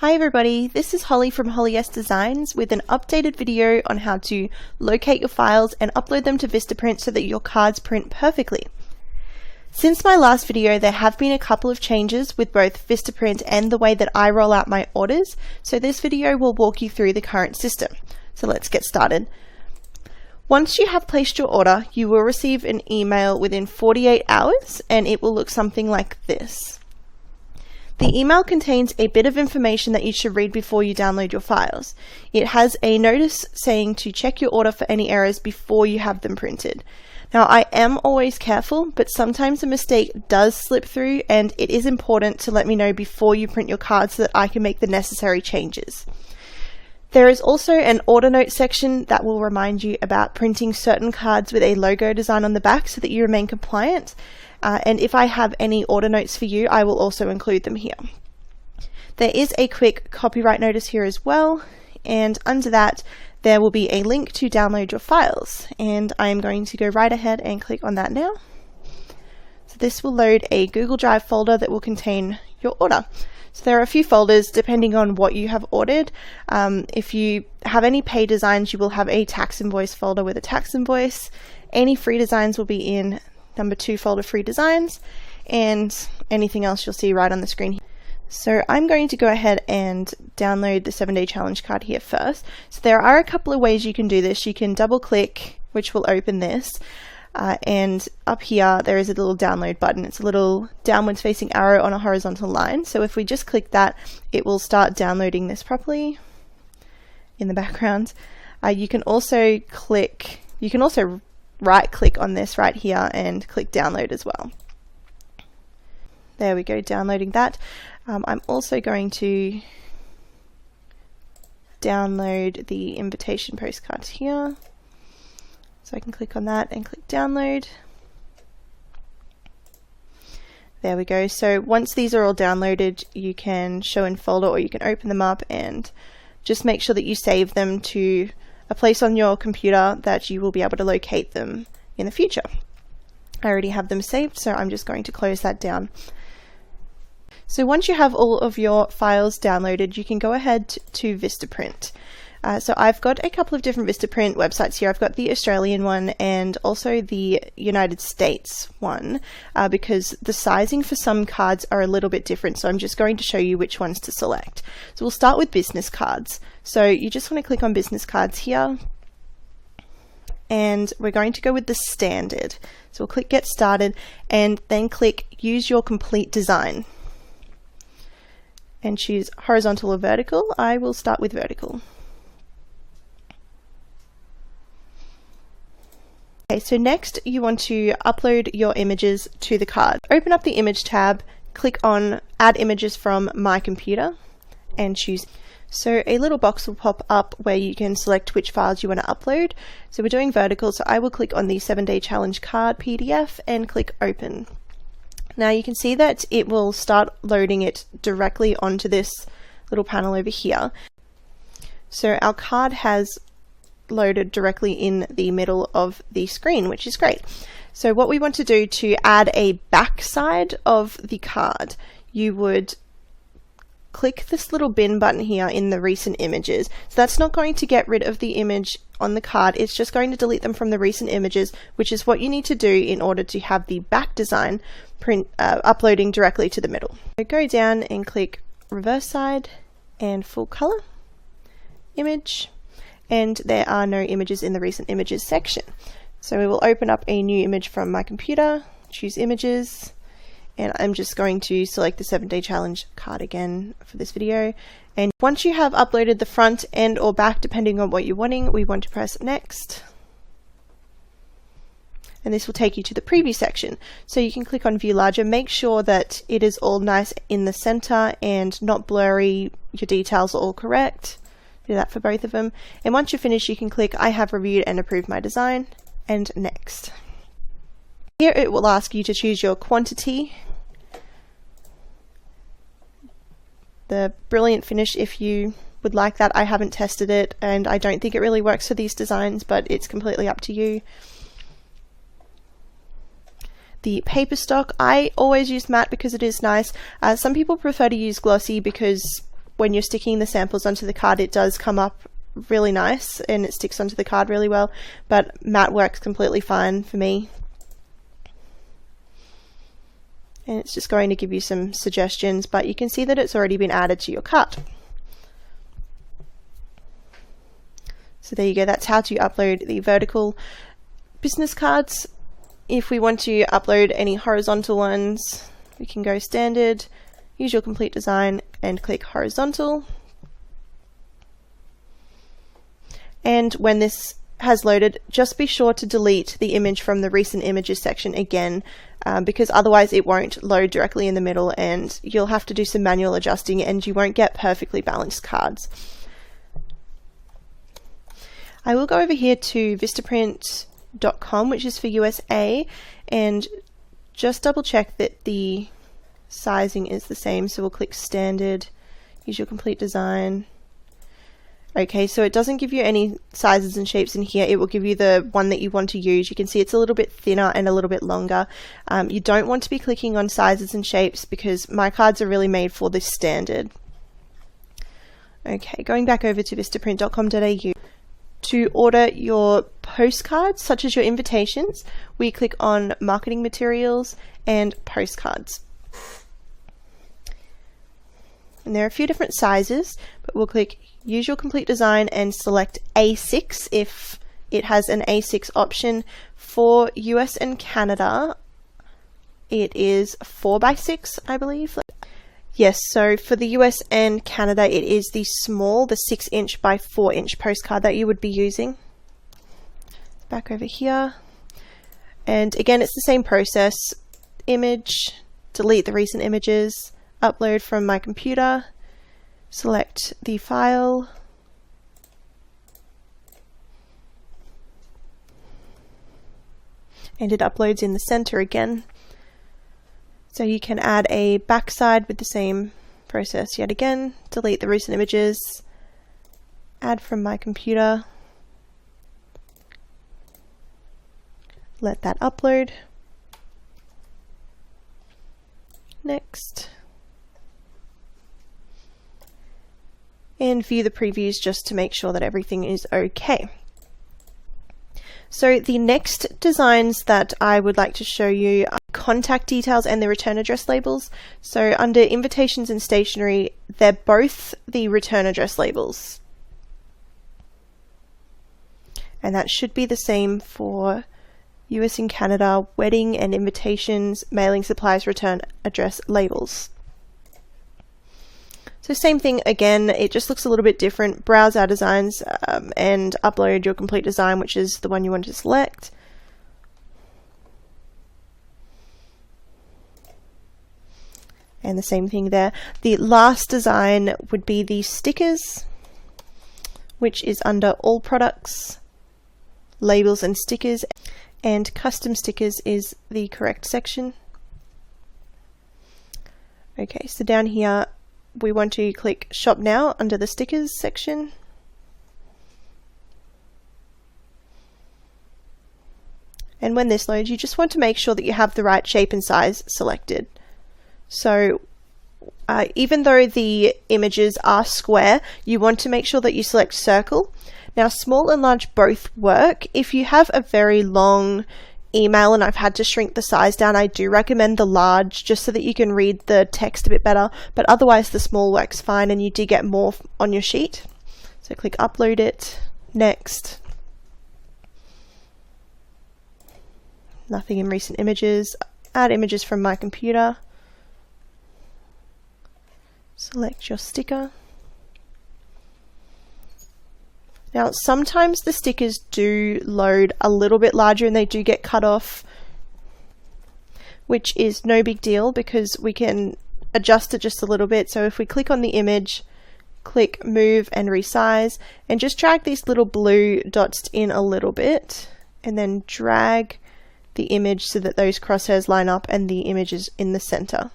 Hi everybody, this is Holly from Hollie Designs with an updated video on how to locate your files and upload them to Vistaprint so that your cards print perfectly. Since my last video, there have been a couple of changes with both Vistaprint and the way that I roll out my orders, so this video will walk you through the current system. So let's get started. Once you have placed your order, you will receive an email within 48 hours and it will look something like this. The email contains a bit of information that you should read before you download your files. It has a notice saying to check your order for any errors before you have them printed. Now, I am always careful, but sometimes a mistake does slip through, and it is important to let me know before you print your card so that I can make the necessary changes. There is also an order note section that will remind you about printing certain cards with a logo design on the back so that you remain compliant. And if I have any order notes for you, I will also include them here. There is a quick copyright notice here as well, and under that there will be a link to download your files, and I am going to go right ahead and click on that now. So this will load a Google Drive folder that will contain your order. So there are a few folders depending on what you have ordered. If you have any pay designs, you will have a tax invoice folder with a tax invoice. Any free designs will be in number 2 folder, free designs, and anything else you'll see right on the screen here. So I'm going to go ahead and download the 7-day challenge card here first. So there are a couple of ways you can do this. You can double click, which will open this, and up here there is a little download button. It's a little downwards facing arrow on a horizontal line. So if we just click that, it will start downloading this properly in the background. You can also right click on this right here and click download as well. There we go, downloading that. I'm also going to download the invitation postcards here. So I can click on that and click download. There we go. So once these are all downloaded, you can show in folder or you can open them up and just make sure that you save them to a place on your computer that you will be able to locate them in the future. I already have them saved, so I'm just going to close that down. So once you have all of your files downloaded, you can go ahead to Vistaprint. So I've got a couple of different Vistaprint websites here. I've got the Australian one and also the United States one, because the sizing for some cards are a little bit different. So I'm just going to show you which ones to select. So we'll start with business cards. So you just want to click on business cards here, and we're going to go with the standard. So we'll click get started and then click use your complete design and choose horizontal or vertical. I will start with vertical. Okay, so next you want to upload your images to the card. Open up the image tab, click on add images from my computer and choose. So a little box will pop up where you can select which files you want to upload. So we're doing vertical, so I will click on the 7-day challenge card PDF and click open. Now you can see that it will start loading it directly onto this little panel over here. So our card has loaded directly in the middle of the screen, which is great. So what we want to do to add a backside of the card, you would click this little bin button here in the recent images. So that's not going to get rid of the image on the card, it's just going to delete them from the recent images, which is what you need to do in order to have the back design uploading directly to the middle. So go down and click reverse side and full color image, and there are no images in the recent images section. So we will open up a new image from my computer, choose images, and I'm just going to select the 7-day challenge card again for this video. And once you have uploaded the front and or back, depending on what you're wanting, we want to press next. And this will take you to the preview section. So you can click on view larger, make sure that it is all nice in the center and not blurry, your details are all correct. Do that for both of them. And once you're finished, you can click I have reviewed and approved my design and next. Here it will ask you to choose your quantity, the brilliant finish if you would like that. I haven't tested it and I don't think it really works for these designs, but it's completely up to you. The paper stock, I always use matte because it is nice. Some people prefer to use glossy because when you're sticking the samples onto the card, it does come up really nice and it sticks onto the card really well, but matte works completely fine for me. And it's just going to give you some suggestions, but you can see that it's already been added to your card. So there you go, that's how to upload the vertical business cards. If we want to upload any horizontal ones, we can go standard, use your complete design and click horizontal. And when this has loaded, just be sure to delete the image from the recent images section again, because otherwise it won't load directly in the middle and you'll have to do some manual adjusting and you won't get perfectly balanced cards. I will go over here to Vistaprint.com, which is for USA, and just double check that the sizing is the same. So we'll click standard, use your complete design. Okay, so it doesn't give you any sizes and shapes in here. It will give you the one that you want to use. You can see it's a little bit thinner and a little bit longer. You don't want to be clicking on sizes and shapes because my cards are really made for this standard. Okay, going back over to vistaprint.com.au. To order your postcards, such as your invitations, we click on marketing materials and postcards. And there are a few different sizes, but we'll click use your complete design and select A6 if it has an A6 option. For US and Canada, it is 4x6, I believe. Yes, so for the US and Canada, it is the small, the 6" by 4" postcard that you would be using. Back over here. And again, it's the same process. Image, delete the recent images, upload from my computer, select the file, and it uploads in the center again. So you can add a backside with the same process yet again, delete the recent images, add from my computer, let that upload, next, and view the previews just to make sure that everything is okay. So the next designs that I would like to show you are contact details and the return address labels. So under invitations and stationery, they're both the return address labels. And that should be the same for US and Canada, wedding and invitations, mailing supplies, return address labels. So same thing again, it just looks a little bit different. Browse our designs and upload your complete design, which is the one you want to select. And the same thing there. The last design would be the stickers, which is under all products, labels and stickers, and custom stickers is the correct section. Okay, so down here we want to click shop now under the stickers section. And when this loads, you just want to make sure that you have the right shape and size selected. So even though the images are square, you want to make sure that you select circle. Now small and large both work. If you have a very long email and I've had to shrink the size down, I do recommend the large just so that you can read the text a bit better, but otherwise the small works fine and you do get more on your sheet. So click upload it, next. Nothing in recent images, add images from my computer, select your sticker. Now sometimes the stickers do load a little bit larger and they do get cut off, which is no big deal because we can adjust it just a little bit. So if we click on the image, click move and resize, and just drag these little blue dots in a little bit and then drag the image so that those crosshairs line up and the image is in the center.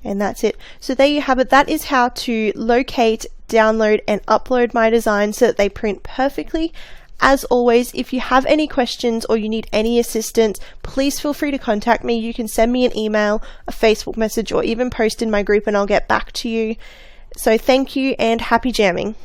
And that's it. So there you have it. That is how to locate, download and upload my designs so that they print perfectly As always, if you have any questions or you need any assistance, please feel free to contact me. You can send me an email, a Facebook message, or even post in my group and I'll get back to you. So thank you and happy jamming.